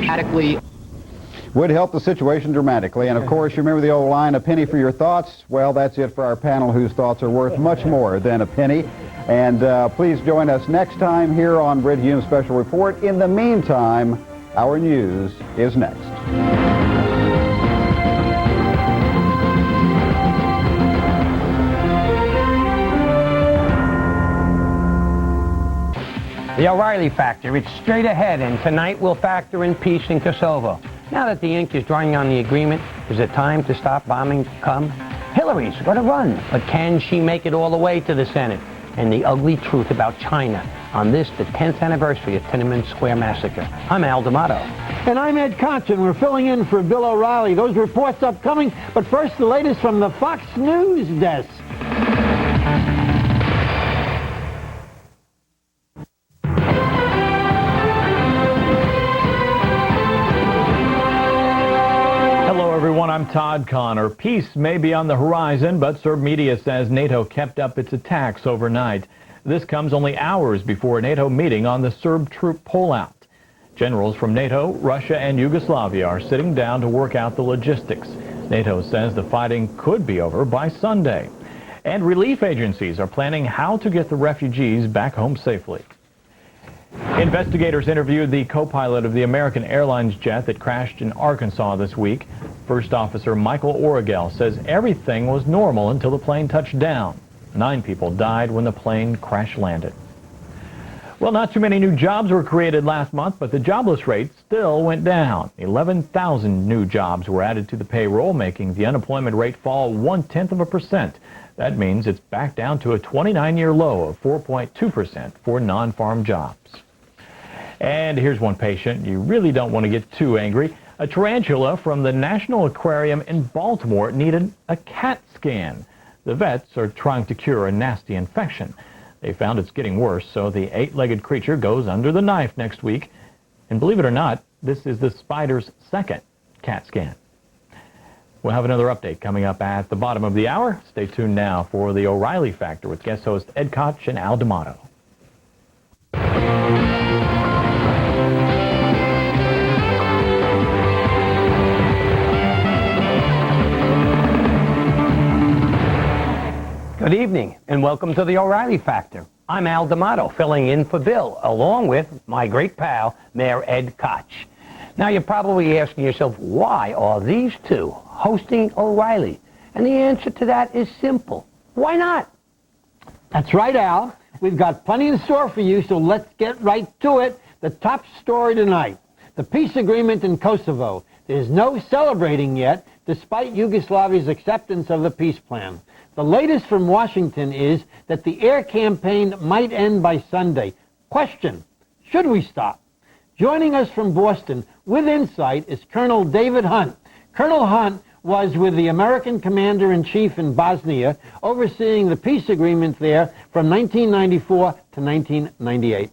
dramatically. Would help the situation dramatically. And of course, you remember the old line, a penny for your thoughts? Well, that's it for our panel whose thoughts are worth much more than a penny. And please join us next time here on Brit Hume's Special Report. In the meantime, our news is next. The O'Reilly Factor, it's straight ahead, and tonight we'll factor in peace in Kosovo. Now that the ink is drying on the agreement, is it time to stop bombing come? Hillary's going to run, but can she make it all the way to the Senate? And the ugly truth about China on this, the 10th anniversary of Tiananmen Square Massacre. I'm Al D'Amato. And I'm Ed Koch, and we're filling in for Bill O'Reilly. Those reports upcoming, but first the latest from the Fox News desk. I'm Todd Connor. Peace may be on the horizon, but Serb media says NATO kept up its attacks overnight. This comes only hours before a NATO meeting on the Serb troop pullout. Generals from NATO, Russia, and Yugoslavia are sitting down to work out the logistics. NATO says the fighting could be over by Sunday. And relief agencies are planning how to get the refugees back home safely. Investigators interviewed the co-pilot of the American Airlines jet that crashed in Arkansas this week. First Officer Michael Origel says everything was normal until the plane touched down. 9 people died when the plane crash landed. Well, not too many new jobs were created last month, but the jobless rate still went down. 11,000 new jobs were added to the payroll, making the unemployment rate fall 0.1%. That means it's back down to a 29-year low of 4.2% for non-farm jobs. And here's one patient you really don't want to get too angry. A tarantula from the National Aquarium in Baltimore needed a CAT scan. The vets are trying to cure a nasty infection. They found it's getting worse, so the 8-legged creature goes under the knife next week. And believe it or not, this is the spider's second CAT scan. We'll have another update coming up at the bottom of the hour. Stay tuned now for the O'Reilly Factor with guest host Ed Koch and Al D'Amato. Good evening, and welcome to the O'Reilly Factor. I'm Al D'Amato, filling in for Bill, along with my great pal, Mayor Ed Koch. Now, you're probably asking yourself, why are these two hosting O'Reilly? And the answer to that is simple. Why not? That's right, Al. We've got plenty in store for you, so let's get right to it. The top story tonight, the peace agreement in Kosovo. There's no celebrating yet, despite Yugoslavia's acceptance of the peace plan. The latest from Washington is that the air campaign might end by Sunday. Question, should we stop? Joining us from Boston with insight is Colonel David Hunt. Colonel Hunt was with the American Commander-in-Chief in Bosnia, overseeing the peace agreement there from 1994 to 1998.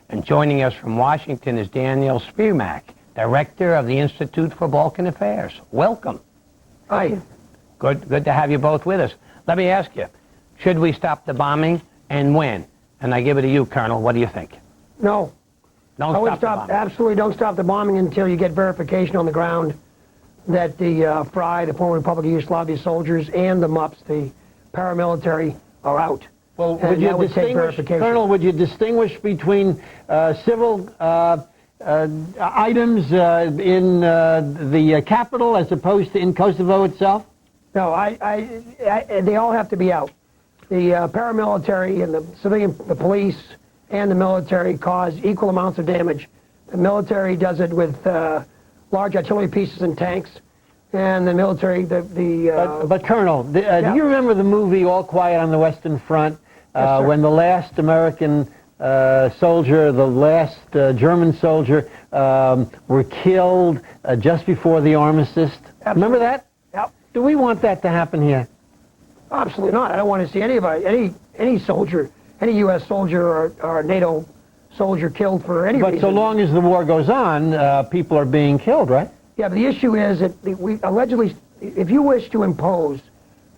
And joining us from Washington is Daniel Spiermak, Director of the Institute for Balkan Affairs. Welcome. Hi. Good to have you both with us. Let me ask you, should we stop the bombing, and when? And I give it to you, Colonel. What do you think? No. Don't stop. Absolutely don't stop the bombing until you get verification on the ground that the FRY, the former Republic of Yugoslavia soldiers, and the MUPs, the paramilitary, are out. Well, would you distinguish, Colonel, would you distinguish between civil items in the capital as opposed to in Kosovo itself? No, they all have to be out. The paramilitary and the civilian, the police and the military cause equal amounts of damage. The military does it with large artillery pieces and tanks, and the military, But Colonel, do you remember the movie All Quiet on the Western Front? Yes, when the last American soldier, the last German soldier were killed just before the armistice? Absolutely. Remember that? Yep. Do we want that to happen here? Absolutely not. I don't want to see any soldier, any U.S. soldier or NATO soldier killed for any reason. But so long as the war goes on, people are being killed, right? Yeah, but the issue is that we allegedly, if you wish to impose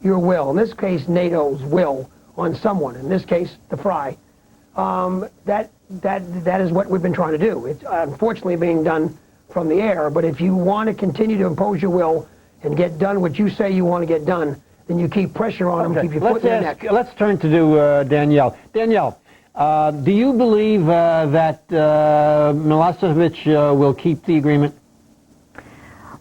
your will, in this case NATO's will, on someone, in this case the FRY, that is what we've been trying to do. It's unfortunately being done from the air. But if you want to continue to impose your will and get done what you say you want to get done, then you keep pressure on them, keep your foot in their neck. Let's turn to Danielle. Danielle, do you believe that Milosevic will keep the agreement?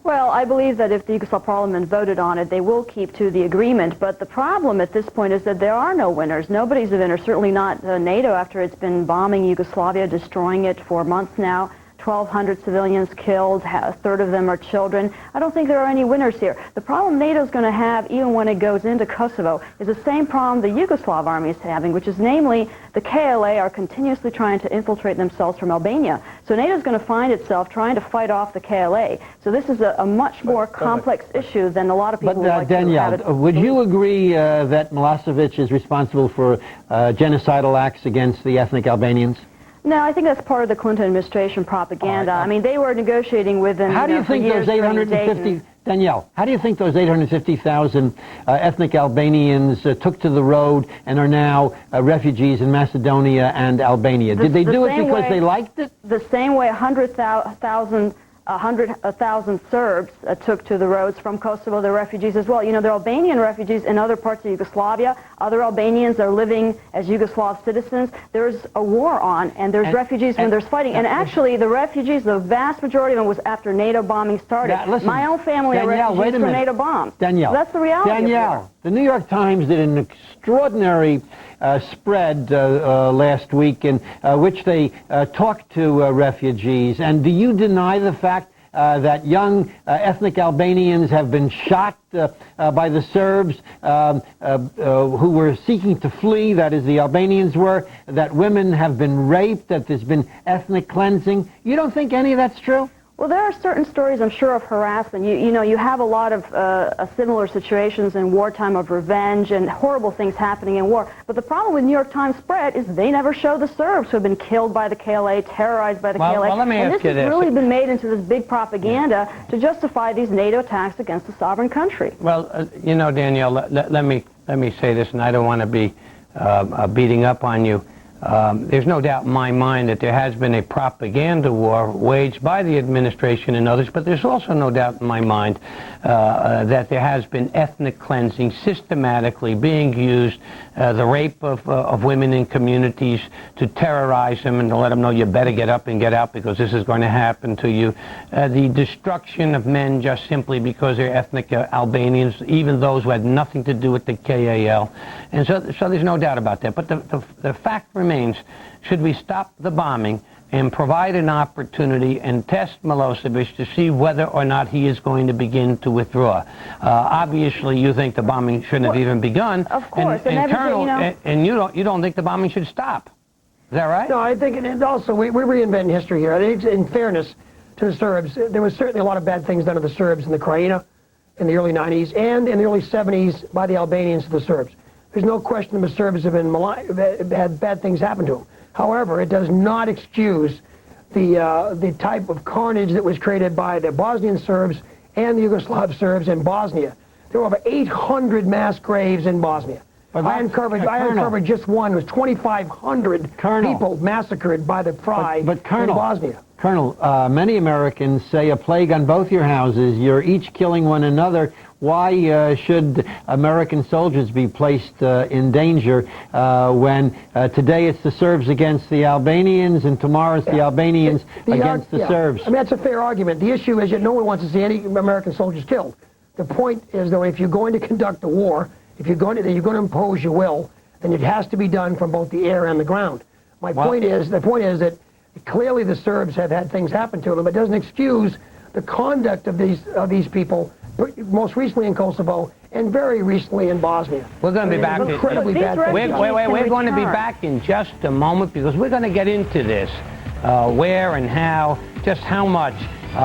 Well, I believe that if the Yugoslav parliament voted on it, they will keep to the agreement. But the problem at this point is that there are no winners. Nobody's a winner, certainly not NATO, after it's been bombing Yugoslavia, destroying it for months now. 1,200 civilians killed, a third of them are children. I don't think there are any winners here. The problem NATO's going to have, even when it goes into Kosovo, is the same problem the Yugoslav army is having, which is namely the KLA are continuously trying to infiltrate themselves from Albania. So NATO's going to find itself trying to fight off the KLA. So this is a much more complex issue than a lot of people would like Danielle, to have it. would you agree that Milosevic is responsible for genocidal acts against the ethnic Albanians? No, I think that's part of the Clinton administration propaganda. I mean, they were negotiating with them. How do you think those 850, Danielle, how do you think those 850,000 ethnic Albanians took to the road and are now refugees in Macedonia and Albania? Did they do it because they liked it? The same way 100,000 Serbs took to the roads from Kosovo. They're refugees as well. You know, they're Albanian refugees in other parts of Yugoslavia. Other Albanians are living as Yugoslav citizens. There's a war on, and there's refugees when there's fighting. And actually, the refugees, the vast majority of them was after NATO bombing started. Listen, my own family are refugees from NATO bombs. Danielle, so that's the reality. Danielle, the New York Times did an extraordinary spread last week in which they talked to refugees. And do you deny the fact that young ethnic Albanians have been shot by the Serbs who were seeking to flee, that is, the Albanians were, that women have been raped, that there's been ethnic cleansing? You don't think any of that's true? Well, there are certain stories, I'm sure, of harassment. You know, you have a lot of similar situations in wartime of revenge and horrible things happening in war. But the problem with New York Times spread is they never show the Serbs who have been killed by the KLA, terrorized by the KLA. Well, let me ask you this. And this has really been made into this big propaganda to justify these NATO attacks against a sovereign country. Well, you know, Danielle, let me say this, and I don't want to be beating up on you. There's no doubt in my mind that there has been a propaganda war waged by the administration and others, but there's also no doubt in my mind that there has been ethnic cleansing systematically being used, the rape of women in communities to terrorize them and to let them know you better get up and get out because this is going to happen to you. The destruction of men just simply because they're ethnic Albanians, even those who had nothing to do with the KAL. And so there's no doubt about that. But the fact remains, should we stop the bombing and provide an opportunity and test Milosevic to see whether or not he is going to begin to withdraw? Obviously, you think the bombing shouldn't have even begun. Of course. And Colonel, and you don't think the bombing should stop. Is that right? No, I think, and also we're reinventing history here. I think, in fairness to the Serbs, there was certainly a lot of bad things done to the Serbs in the Krajina in the early 90s and in the early 70s by the Albanians to the Serbs. There's no question the Serbs have had bad things happen to them. However, it does not excuse the type of carnage that was created by the Bosnian Serbs and the Yugoslav Serbs in Bosnia. There were over 800 mass graves in Bosnia. I uncovered just one. It was 2,500 people massacred by the Fry in Bosnia. Colonel, many Americans say a plague on both your houses. You're each killing one another. Why should American soldiers be placed in danger when today it's the Serbs against the Albanians and tomorrow it's the Albanians against the Serbs? I mean, that's a fair argument. The issue is that no one wants to see any American soldiers killed. The point is, though, if you're going to conduct a war, if you're going to impose your will, then it has to be done from both the air and the ground. The point is that clearly the Serbs have had things happen to them. It doesn't excuse the conduct of these people, most recently in Kosovo and very recently in Bosnia. We're going to be back. Incredibly bad things. We're going to be back in just a moment because we're going to get into this, where and how, just how much,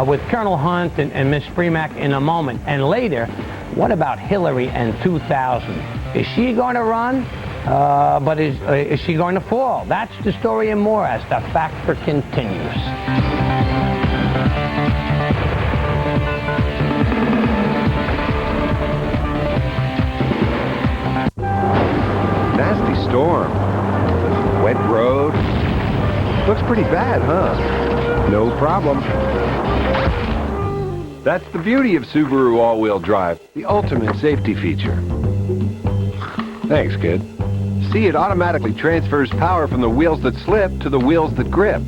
with Colonel Hunt and Ms. Freemak in a moment. And later, what about Hillary and 2000? Is she going to run? But is she going to fall? That's the story and more as the Factor continues. Nasty storm. Wet road. Looks pretty bad, huh? No problem. That's the beauty of Subaru all-wheel drive, the ultimate safety feature. Thanks, kid. See, it automatically transfers power from the wheels that slip to the wheels that grip.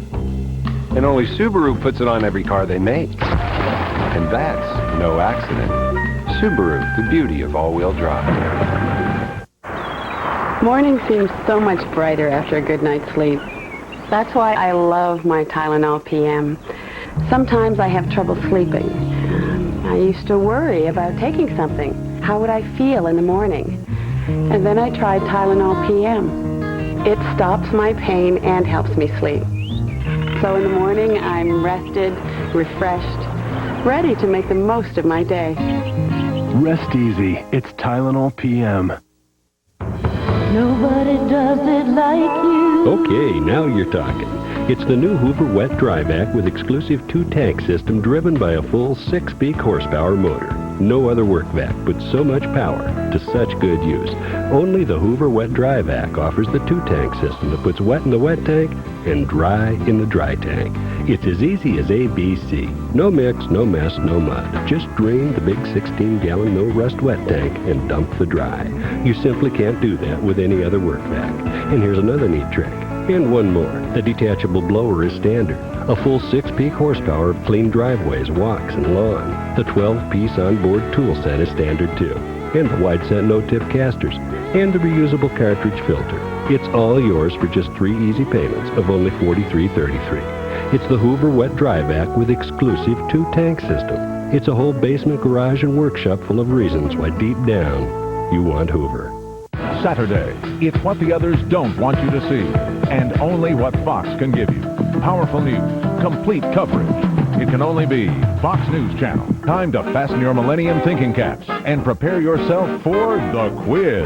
And only Subaru puts it on every car they make. And that's no accident. Subaru, the beauty of all-wheel drive. Morning seems so much brighter after a good night's sleep. That's why I love my Tylenol PM. Sometimes I have trouble sleeping. I used to worry about taking something. How would I feel in the morning? And then I tried Tylenol PM. It stops my pain and helps me sleep. So in the morning, I'm rested, refreshed, ready to make the most of my day. Rest easy. It's Tylenol PM. Nobody does it like you. Okay, now you're talking. It's the new Hoover Wet Dry Vac with exclusive 2-tank system driven by a full 6-peak horsepower motor. No other work vac puts so much power to such good use. Only the Hoover Wet Dry Vac offers the 2-tank system that puts wet in the wet tank and dry in the dry tank. It's as easy as ABC. No mix, no mess, no mud. Just drain the big 16-gallon no-rust wet tank and dump the dry. You simply can't do that with any other work vac. And here's another neat trick. And one more. The detachable blower is standard. A full 6-peak horsepower of clean driveways, walks, and lawn. The 12-piece onboard tool set is standard too. And the wide set no-tip casters. And the reusable cartridge filter. It's all yours for just 3 easy payments of only $43.33. It's the Hoover Wet Dry Vac with exclusive 2-tank system. It's a whole basement, garage, and workshop full of reasons why deep down you want Hoover. Saturday, it's what the others don't want you to see, and only what Fox can give you. Powerful news, complete coverage. It can only be Fox News Channel. Time to fasten your Millennium thinking caps and prepare yourself for the quiz.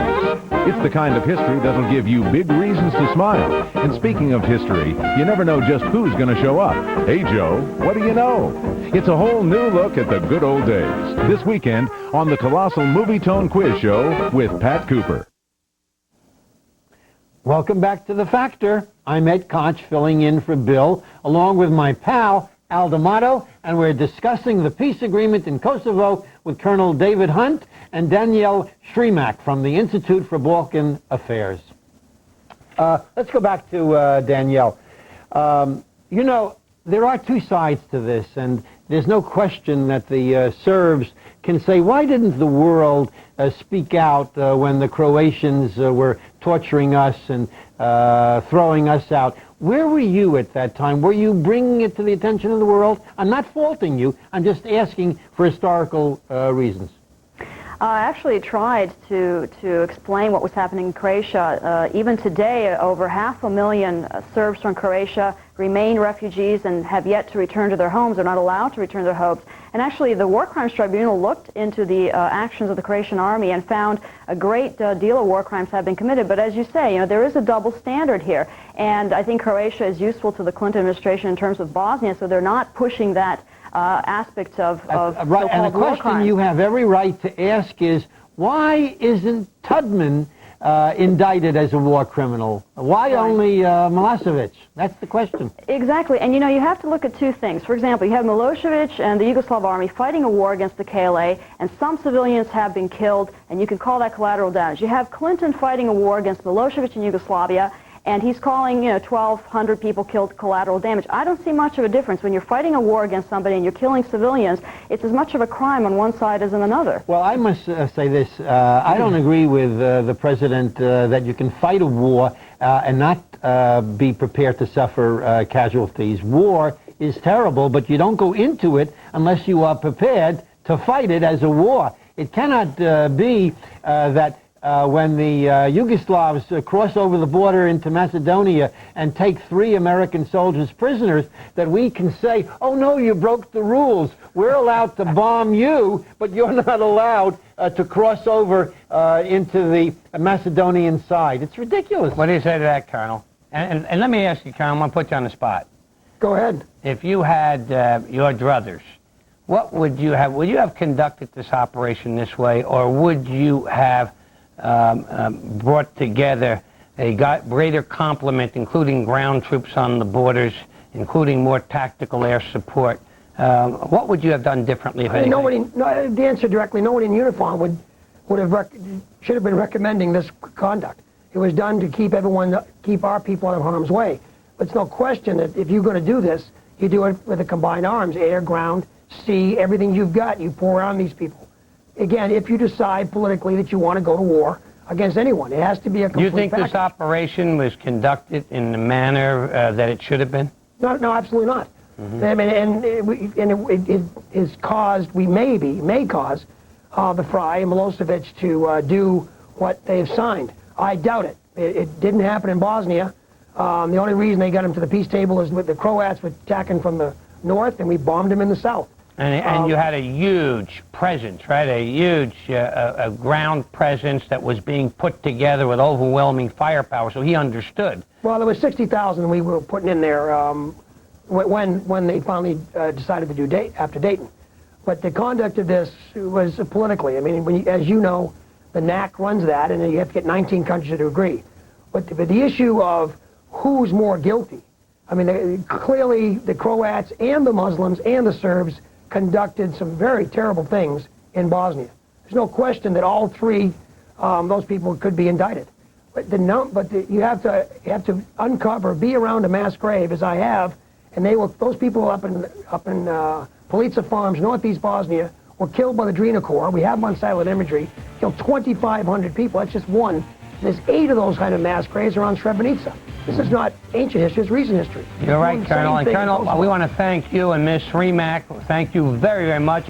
It's the kind of history that'll give you big reasons to smile. And speaking of history, you never know just who's going to show up. Hey, Joe, what do you know? It's a whole new look at the good old days. This weekend on the Colossal Movie Tone Quiz Show with Pat Cooper. Welcome back to The Factor. I'm Ed Koch, filling in for Bill, along with my pal, Al D'Amato, and we're discussing the peace agreement in Kosovo with Colonel David Hunt and Danielle Shrimak from the Institute for Balkan Affairs. Let's go back to Danielle. You know, there are two sides to this, and there's no question that the Serbs can say, why didn't the world speak out when the Croatians were torturing us and throwing us out? Where were you at that time? Were you bringing it to the attention of the world? I'm not faulting you. I'm just asking for historical reasons. I actually tried to explain what was happening in Croatia. Even today, over 500,000 Serbs from Croatia remain refugees and have yet to return to their homes. They're not allowed to return to their homes. And actually, the War Crimes Tribunal looked into the actions of the Croatian army and found a great deal of war crimes have been committed. But as you say, you know, there is a double standard here. And I think Croatia is useful to the Clinton administration in terms of Bosnia, so they're not pushing that aspect of right. And the question you have every right to ask is, why isn't Tudman indicted as a war criminal? Why only Milosevic? That's the question. Exactly. And, you know, you have to look at two things. For example, you have Milosevic and the Yugoslav army fighting a war against the KLA, and some civilians have been killed, and you can call that collateral damage. You have Clinton fighting a war against Milosevic in Yugoslavia, and he's calling, 1,200 people killed collateral damage. I don't see much of a difference. When you're fighting a war against somebody and you're killing civilians, it's as much of a crime on one side as on another. Well, I must say this. I don't agree with the president that you can fight a war and not be prepared to suffer casualties. War is terrible, but you don't go into it unless you are prepared to fight it as a war. It cannot be that when the Yugoslavs cross over the border into Macedonia and take 3 American soldiers prisoners, that we can say, oh no, you broke the rules. We're allowed to bomb you, but you're not allowed to cross over into the Macedonian side. It's ridiculous. What do you say to that, Colonel? And let me ask you, Colonel, I'm going to put you on the spot. Go ahead. If you had your druthers, what would you have? Would you have conducted this operation this way, or would you have brought together a greater complement, including ground troops on the borders, including more tactical air support, What would you have done differently, if anything? The answer directly, no one in uniform should have been recommending this conduct. It was done to keep our people out of harm's way. But it's no question that if you're going to do this, you do it with the combined arms, air, ground, sea, everything you've got, you pour on these people. Again, if you decide politically that you want to go to war against anyone, it has to be a complete You think package. this operation was conducted in the manner that it should have been? No, absolutely not. Mm-hmm. I mean, it has caused, may cause the Fry and Milosevic to do what they've signed. I doubt it. It didn't happen in Bosnia. The only reason they got him to the peace table is with the Croats were attacking from the north, and we bombed them in the south. And you had a huge presence, right? A huge a ground presence that was being put together with overwhelming firepower, so he understood. Well, there was 60,000 we were putting in there when they finally decided to do after Dayton. But the conduct of this was politically. I mean, as you know, the NAC runs that, and you have to get 19 countries to agree. But the issue of who's more guilty, I mean, clearly the Croats and the Muslims and the Serbs conducted some very terrible things in Bosnia. There's no question that all three, those people could be indicted. But you have to uncover, be around a mass grave, as I have, and those people up in Polica Farms, northeast Bosnia, were killed by the Drina Corps. We have them on satellite imagery. Killed 2,500 people. That's just one. And there's 8 of those kind of mass graves around Srebrenica. This is not ancient history, it's recent history. You're right, Colonel. And Colonel, we want to thank you and Ms. Remack. Thank you very, very much.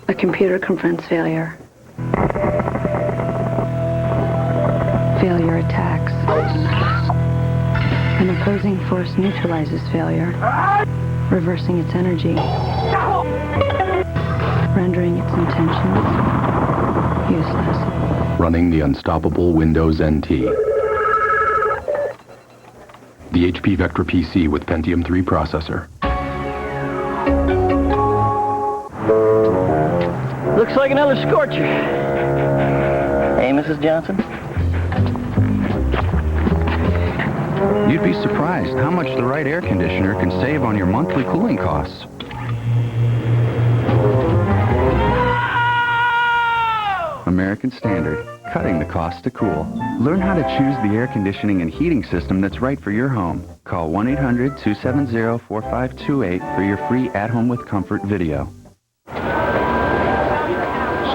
A computer confronts failure. Failure attacks. An opposing force neutralizes failure, reversing its energy, rendering its intentions useless. Running the unstoppable Windows NT. The HP Vectra PC with Pentium 3 processor. Looks like another scorcher. Hey, Mrs. Johnson. You'd be surprised how much the right air conditioner can save on your monthly cooling costs. American Standard, cutting the cost to cool. Learn how to choose the air conditioning and heating system that's right for your home. Call 1-800-270-4528 for your free At-Home with Comfort video.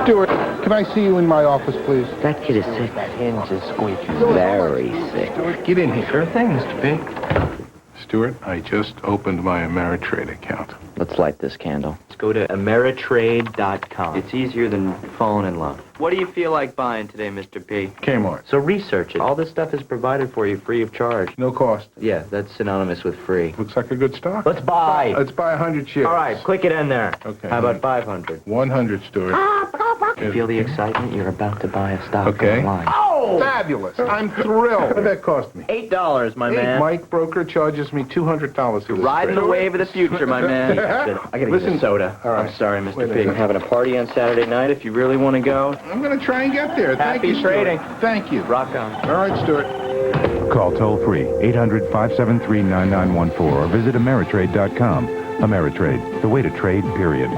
Stuart, can I see you in my office, please? That kid is sick. That hinge is squeaky. Very sick. Stuart, get in here. Sure thing, Mr. P. Stuart, I just opened my Ameritrade account. Let's light this candle. Let's go to Ameritrade.com. It's easier than falling in love. What do you feel like buying today, Mr. P? Kmart. So research it. All this stuff is provided for you free of charge. No cost. Yeah, that's synonymous with free. Looks like a good stock. Let's buy. Let's buy 100 shares. All right, click it in there. Okay. How about 500? 100, Stuart. You feel the excitement? You're about to buy a stock Okay. online. Oh! Fabulous. I'm thrilled. What did that cost me? $8, my man. Mike Broker charges me $200 for this. Riding the trade. wave of the future, my man. I gotta get a soda. All right. I'm sorry, Wait a Mr. P. minute. I'm having a party on Saturday night. If you really want to go, I'm going to try and get there. Thank Happy you, Stuart. trading. Thank you. Rock on. All right, Stuart. Call toll-free 800-573-9914 or visit Ameritrade.com. Ameritrade, the way to trade, period.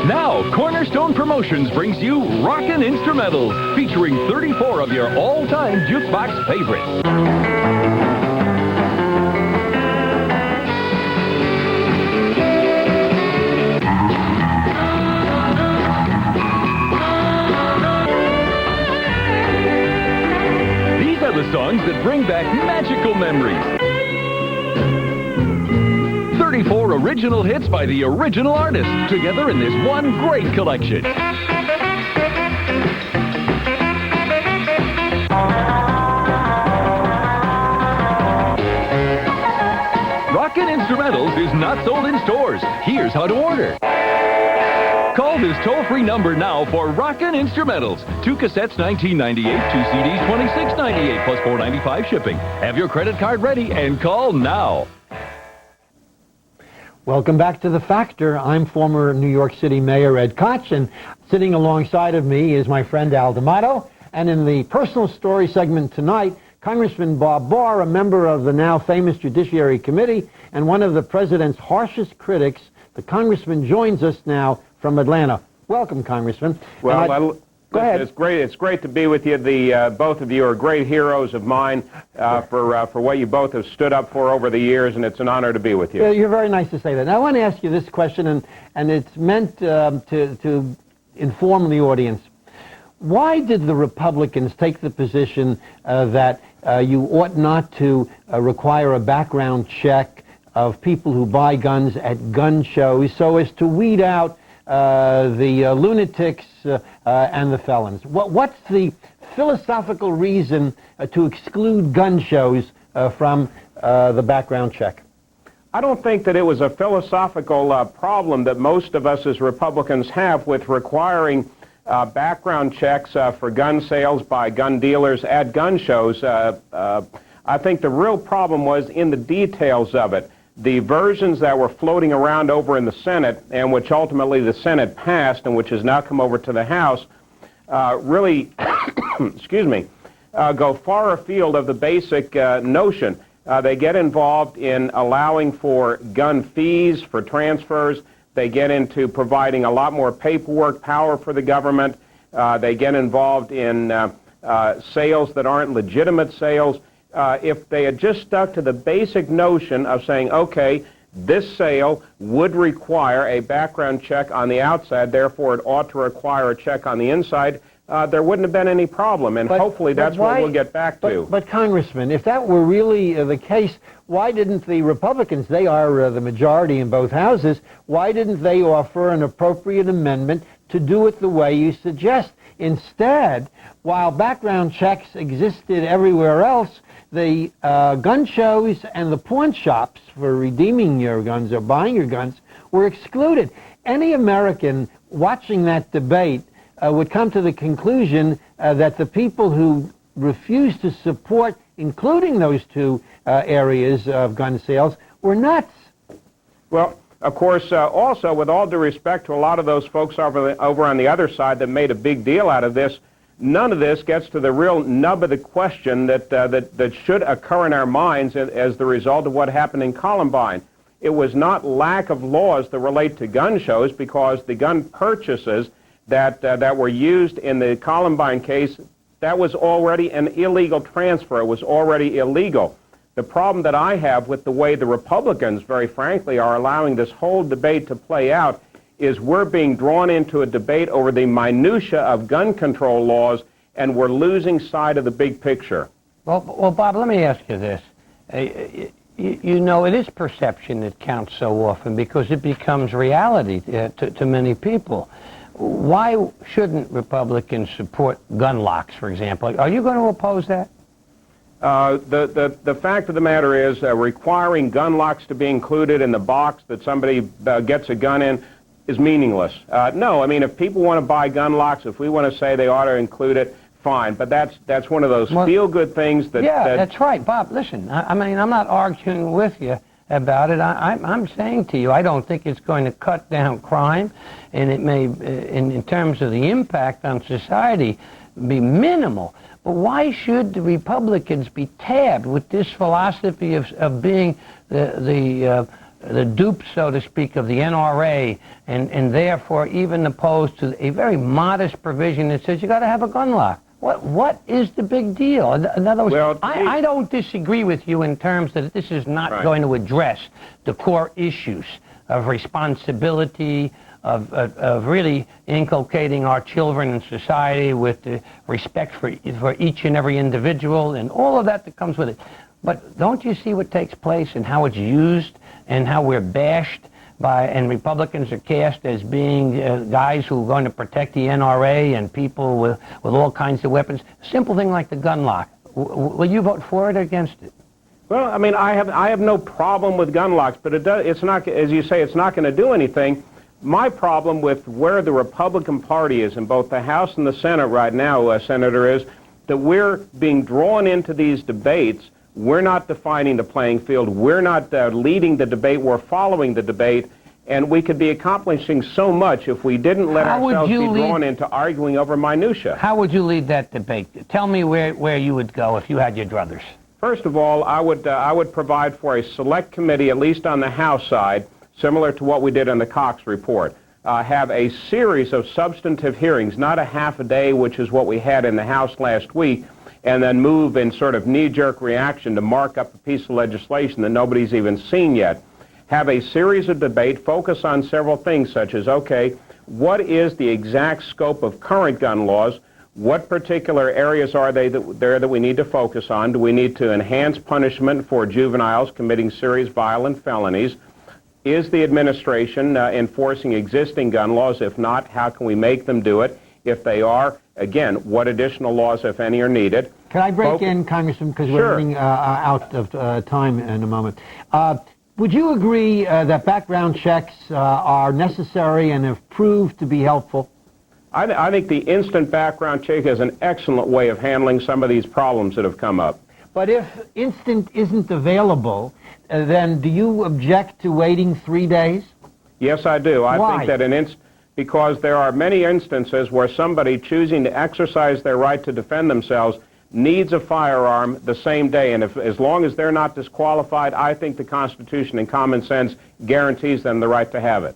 Now, Cornerstone Promotions brings you Rockin' Instrumentals, featuring 34 of your all-time jukebox favorites. These are the songs that bring back magical memories. 34 original hits by the original artist, together in this one great collection. Rockin' Instrumentals is not sold in stores. Here's how to order. Call this toll-free number now for Rockin' Instrumentals. 2 cassettes, $19.98. 2 CDs, $26.98, plus $4.95 shipping. Have your credit card ready and call now. Welcome back to The Factor. I'm former New York City Mayor Ed Koch, and sitting alongside of me is my friend Al D'Amato. And in the personal story segment tonight, Congressman Bob Barr, a member of the now famous Judiciary Committee and one of the president's harshest critics, the congressman joins us now from Atlanta. Welcome, Congressman. Well, go ahead. It's great to be with you. Both of you are great heroes of mine for what you both have stood up for over the years, and it's an honor to be with you. You're very nice to say that. Now, I want to ask you this question, and it's meant to inform the audience. Why did the Republicans take the position that you ought not to require a background check of people who buy guns at gun shows so as to weed out the lunatics and the felons? What's the philosophical reason to exclude gun shows from the background check? I don't think that it was a philosophical problem that most of us as Republicans have with requiring background checks for gun sales by gun dealers at gun shows. I think the real problem was in the details of it. The versions that were floating around over in the Senate, and which ultimately the Senate passed and which has now come over to the House, really, excuse me, go far afield of the basic notion. They get involved in allowing for gun fees for transfers. They get into providing a lot more paperwork power for the government. They get involved in sales that aren't legitimate sales. If they had just stuck to the basic notion of saying, okay, this sale would require a background check on the outside, therefore it ought to require a check on the inside, there wouldn't have been any problem, and hopefully that's what we'll get back to. But Congressman, if that were really the case, why didn't the Republicans, they are the majority in both houses, why didn't they offer an appropriate amendment to do it the way you suggest? Instead, while background checks existed everywhere else, the gun shows and the pawn shops for redeeming your guns or buying your guns were excluded. Any American watching that debate would come to the conclusion that the people who refused to support, including those two areas of gun sales, were nuts. Well, of course, also, with all due respect to a lot of those folks over on the other side that made a big deal out of this, none of this gets to the real nub of the question that should occur in our minds as the result of what happened in Columbine. It was not lack of laws that relate to gun shows, because the gun purchases that were used in the Columbine case, that was already an illegal transfer. It was already illegal. The problem that I have with the way the Republicans, very frankly, are allowing this whole debate to play out is we're being drawn into a debate over the minutia of gun control laws, and we're losing sight of the big picture. Well, Bob, let me ask you this. You know, it is perception that counts so often because it becomes reality to many people. Why shouldn't Republicans support gun locks, for example? Are you going to oppose that? The fact of the matter is requiring gun locks to be included in the box that somebody gets a gun in is meaningless. No, I mean, if people want to buy gun locks, if we want to say they ought to include it, fine. But that's one of those feel-good things that... Yeah, that's right. Bob, listen, I mean, I'm not arguing with you about it. I'm saying to you, I don't think it's going to cut down crime, and it may, in terms of the impact on society, be minimal. But why should the Republicans be tabbed with this philosophy of being the dupe, so to speak, of the NRA, and therefore even opposed to a very modest provision that says you got to have a gun lock? What is the big deal? In other words, well, I don't disagree with you in terms that this is not going to address the core issues of responsibility, of really inculcating our children in society with the respect for each and every individual and all of that comes with it. But don't you see what takes place and how it's used and how we're bashed by, and Republicans are cast as being guys who are going to protect the NRA and people with all kinds of weapons? Simple thing like the gun lock. Will you vote for it or against it? Well, I mean, I have no problem with gun locks, but it's not, as you say, it's not going to do anything. My problem with where the Republican Party is in both the House and the Senate right now, Senator, is that we're being drawn into these debates We're not defining the playing field. We're not leading the debate. We're following the debate. And we could be accomplishing so much if we didn't let ourselves be drawn into arguing over minutia. How would you lead that debate? Tell me where you would go if you had your druthers. First of all, I would provide for a select committee, at least on the House side, similar to what we did on the Cox report. Have a series of substantive hearings, not a half a day, which is what we had in the House last week, and then move in sort of knee-jerk reaction to mark up a piece of legislation that nobody's even seen yet. Have a series of debate, focus on several things such as, okay, what is the exact scope of current gun laws? What particular areas are there that we need to focus on? Do we need to enhance punishment for juveniles committing serious violent felonies? Is the administration enforcing existing gun laws? If not, how can we make them do it? If they are, again, what additional laws, if any, are needed? Can I break in, Congressman, because we're running out of time in a moment. Would you agree that background checks are necessary and have proved to be helpful? I think the instant background check is an excellent way of handling some of these problems that have come up. But if instant isn't available, then do you object to waiting 3 days? Yes, I do. Why? I think that because there are many instances where somebody choosing to exercise their right to defend themselves needs a firearm the same day, and as long as they're not disqualified, I think the Constitution and common sense guarantees them the right to have it.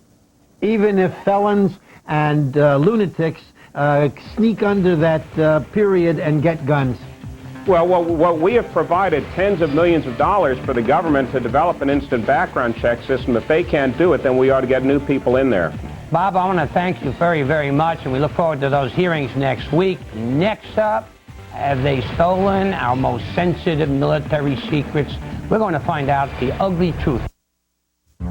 Even if felons and lunatics sneak under that period and get guns? Well, what we have provided tens of millions of dollars for the government to develop an instant background check system. If they can't do it, then we ought to get new people in there. Bob, I want to thank you very, very much, and we look forward to those hearings next week. Next up, have they stolen our most sensitive military secrets? We're going to find out the ugly truth.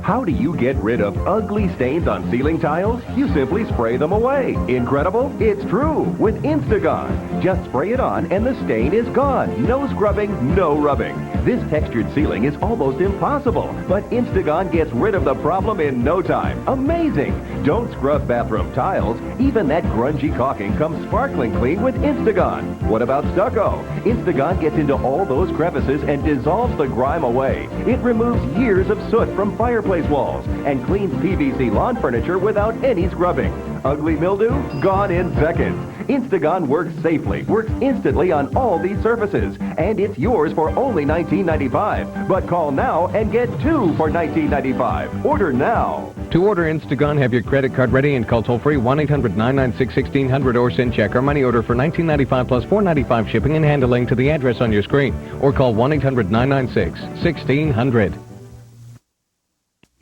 How do you get rid of ugly stains on ceiling tiles? You simply spray them away. Incredible? It's true with Instagon. Just spray it on and the stain is gone. No scrubbing, no rubbing. This textured ceiling is almost impossible, but Instagon gets rid of the problem in no time. Amazing! Don't scrub bathroom tiles. Even that grungy caulking comes sparkling clean with Instagon. What about stucco? Instagon gets into all those crevices and dissolves the grime away. It removes years of soot from fireplace walls and cleans PVC lawn furniture without any scrubbing. Ugly mildew? Gone in seconds. Instagon works safely, works instantly on all these surfaces, and it's yours for only $19.95. But call now and get 2 for $19.95. Order now. To order Instagon, have your credit card ready and call toll-free 1-800-996-1600 or send check or money order for $19.95 plus $4.95 shipping and handling to the address on your screen, or call 1-800-996-1600.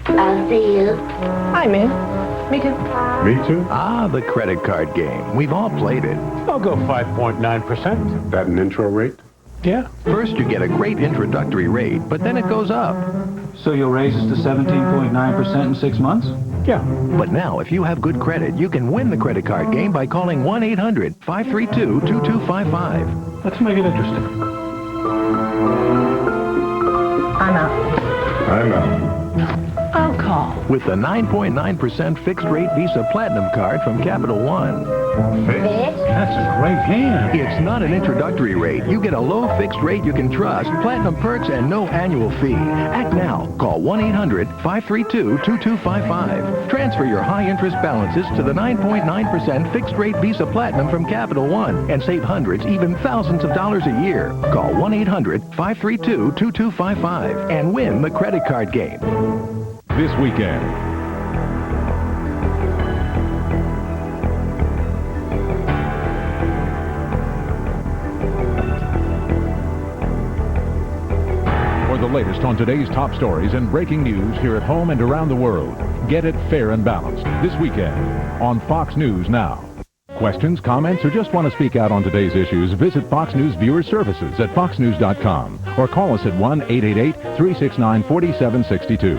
I'll see you. Hi, man. Me too. Me too? Ah, the credit card game. We've all played it. I'll go 5.9%. That an intro rate? Yeah. First you get a great introductory rate, but then it goes up. So you'll raise us to 17.9% in 6 months? Yeah. But now, if you have good credit, you can win the credit card game by calling 1-800-532-2255. Let's make it interesting. I'm out. I'm out. I'll call. With the 9.9% fixed rate Visa Platinum card from Capital One. That's a great hand. It's not an introductory rate. You get a low fixed rate you can trust, platinum perks, and no annual fee. Act now. Call 1-800-532-2255. Transfer your high interest balances to the 9.9% fixed rate Visa Platinum from Capital One and save hundreds, even thousands of dollars a year. Call 1-800-532-2255 and win the credit card game. This weekend. For the latest on today's top stories and breaking news here at home and around the world, get it fair and balanced this weekend on Fox News Now. Questions, comments, or just want to speak out on today's issues, visit Fox News Viewer Services at foxnews.com or call us at 1-888-369-4762.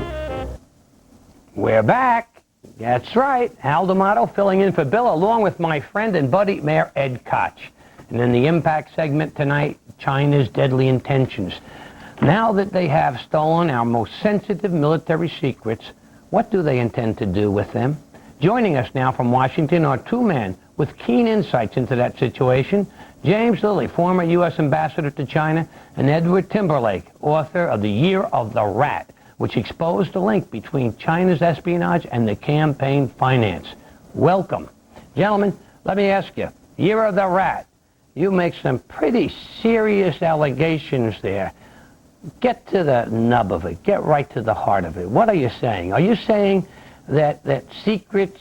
We're back. That's right. Al D'Amato filling in for Bill, along with my friend and buddy, Mayor Ed Koch. And in the Impact segment tonight, China's deadly intentions. Now that they have stolen our most sensitive military secrets, what do they intend to do with them? Joining us now from Washington are two men with keen insights into that situation. James Lilly, former U.S. ambassador to China, and Edward Timberlake, author of The Year of the Rat, which exposed the link between China's espionage and the campaign finance. Welcome. Gentlemen, let me ask you, Year of the Rat, you make some pretty serious allegations there. Get to the nub of it. Get right to the heart of it. What are you saying? Are you saying that secrets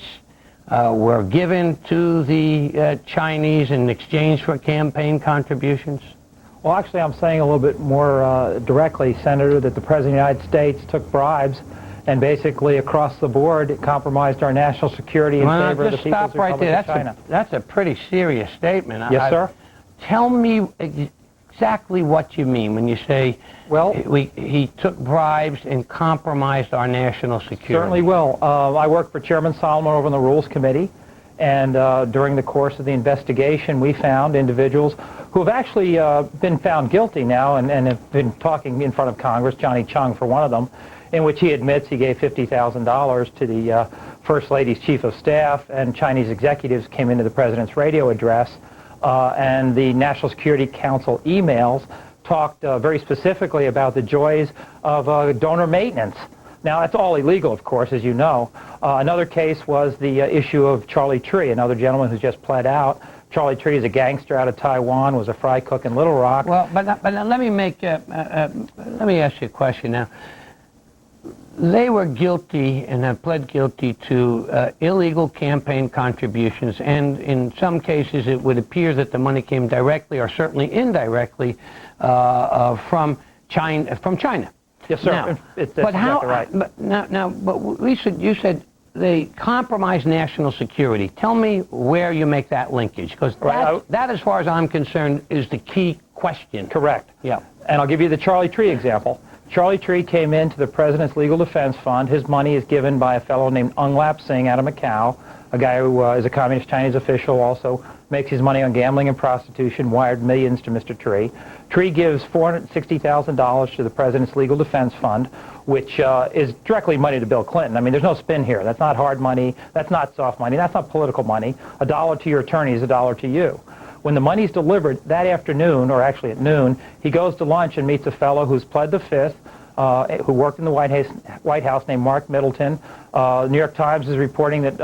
were given to the Chinese in exchange for campaign contributions? Well, actually, I'm saying a little bit more directly, Senator, that the President of the United States took bribes and basically across the board compromised our national security in favor of the People's Republic of China. That's a pretty serious statement. Yes, sir. Tell me exactly what you mean when you say he took bribes and compromised our national security. Certainly will. I worked for Chairman Solomon over on the Rules Committee, and during the course of the investigation, we found individuals who have actually been found guilty now and have been talking in front of Congress, Johnny Chung for one of them, in which he admits he gave $50,000 to the First Lady's Chief of Staff, and Chinese executives came into the President's radio address, and the National Security Council emails talked very specifically about the joys of donor maintenance. Now, that's all illegal, of course, as you know. Another case was the issue of Charlie Tree, another gentleman who just pled out. Charlie Tree is a gangster out of Taiwan, was a fry cook in Little Rock. Well, but let me ask you a question now. They were guilty and have pled guilty to illegal campaign contributions, and in some cases it would appear that the money came directly or certainly indirectly from China. Yes, sir. Now, that's exactly right. But you said they compromised national security. Tell me where you make that linkage, because that, as far as I'm concerned, is the key question. Correct. Yeah. And I'll give you the Charlie Tree example. Charlie Tree came into the President's Legal Defense Fund. His money is given by a fellow named Ung Lap Singh out of Macau, a guy who is a communist Chinese official, also makes his money on gambling and prostitution, wired millions to Mr. Tree. Tree gives $460,000 to the President's Legal Defense Fund, which is directly money to Bill Clinton. I mean, there's no spin here. That's not hard money. That's not soft money. That's not political money. A dollar to your attorney is a dollar to you. When the money's delivered that afternoon, or actually at noon, he goes to lunch and meets a fellow who's pled the Fifth, who worked in the White House named Mark Middleton. The New York Times is reporting that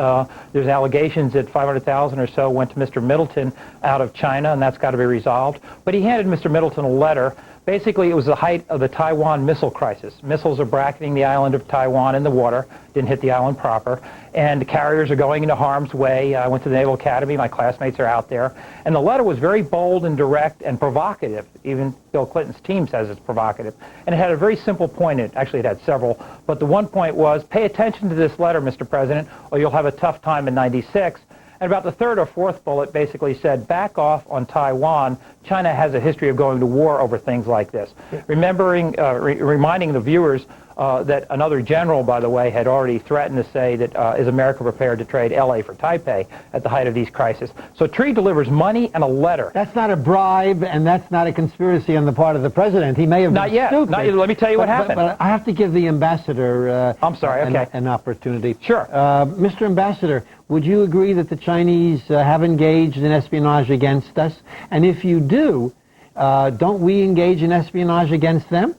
there's allegations that $500,000 or so went to Mr. Middleton out of China, and that's got to be resolved. But he handed Mr. Middleton a letter. Basically, it was the height of the Taiwan missile crisis. Missiles are bracketing the island of Taiwan in the water, didn't hit the island proper, and carriers are going into harm's way. I went to the Naval Academy, my classmates are out there, and the letter was very bold and direct and provocative. Even Bill Clinton's team says it's provocative. And it had a very simple point in it. Actually, it had several, but the one point was, pay attention to this letter, Mr. President, or you'll have a tough time in '96. And about the third or fourth bullet basically said, back off on Taiwan. China has a history of going to war over things like this. Reminding the viewers that another general, by the way, had already threatened to say that is America prepared to trade L.A. for Taipei at the height of these crises. So Tree delivers money and a letter. That's not a bribe, and that's not a conspiracy on the part of the president. He may have been stupid. Not yet. Let me tell you what happened. But I have to give the ambassador I'm sorry, okay. an opportunity. Sure. Mr. Ambassador, would you agree that the Chinese have engaged in espionage against us? And if you do, don't we engage in espionage against them?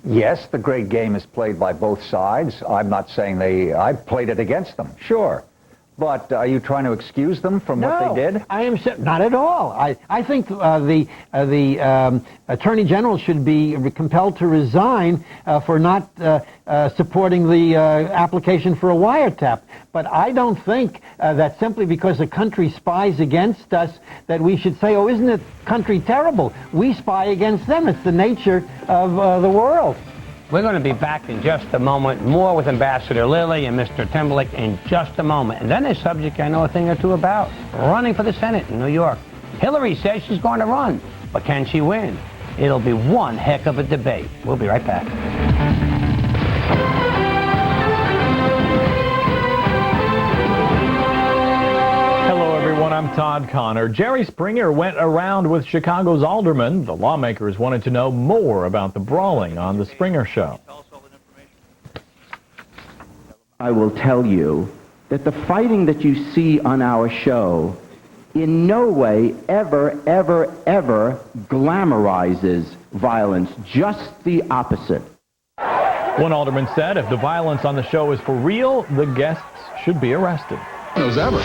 Yes, the great game is played by both sides. I'm not saying I've played it against them, sure. But are you trying to excuse them from what they did? I am not at all. I think the Attorney General should be compelled to resign for not supporting the application for a wiretap. But I don't think that simply because a country spies against us that we should say, oh, isn't the country terrible? We spy against them. It's the nature of the world. We're going to be back in just a moment, more with Ambassador Lilly and Mr. Timberlake in just a moment. And then a subject I know a thing or two about, running for the Senate in New York. Hillary says she's going to run, but can she win? It'll be one heck of a debate. We'll be right back. I'm Todd Connor. Jerry Springer went around with Chicago's aldermen. The lawmakers wanted to know more about the brawling on The Springer Show. I will tell you that the fighting that you see on our show in no way ever, ever, ever glamorizes violence. Just the opposite. One alderman said if the violence on the show is for real, the guests should be arrested. Ever.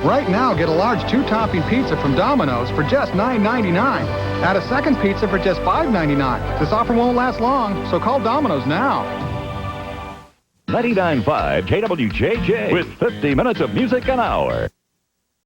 Right now, get a large 2-topping pizza from Domino's for just $9.99. Add a second pizza for just $5.99. This offer won't last long, so call Domino's now. 99.5 KWJJ with 50 minutes of music an hour.